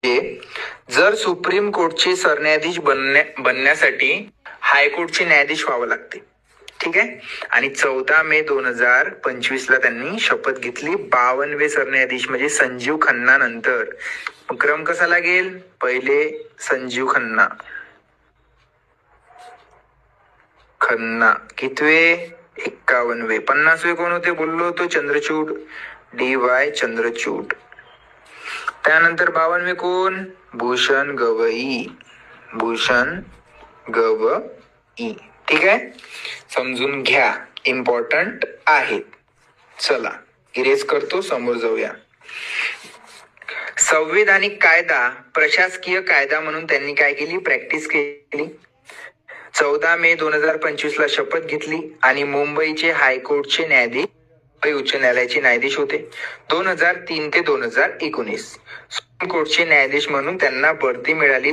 जर सुप्रीम कोर्टचे सरन्यायाधीश बनण्यासाठी हायकोर्टचे न्यायाधीश व्हावं लागते. ठीक आहे. आणि 14 मे 2025 ला त्यांनी शपथ घेतली. 52वे सरन्यायाधीश म्हणजे संजीव खन्ना नंतर. क्रम कसा लागेल? पहिले संजीव खन्ना. कितवे? 51वे. 50वे कोण होते बोललो होतो? चंद्रचूड, DY चंद्रचूड. त्यानंतर 52वे कोण? भूषण गवई. ठीक आहे. समजून घ्या, इम्पॉर्टंट आहेत. चला इरेज करतो, समोर जाऊया. संविधानिक कायदा प्रशासकीय कायदा म्हणून त्यांनी काय केली? प्रॅक्टिस केली. 14 मे 2025 ला शपथ घेतली आणि मुंबईचे हायकोर्टचे न्यायाधीश, मुंबई उच्च न्यायालयाचे न्यायाधीश होते 2003 ते 2019. सुप्रीम कोर्टचे न्यायाधीश म्हणून त्यांना बढती मिळाली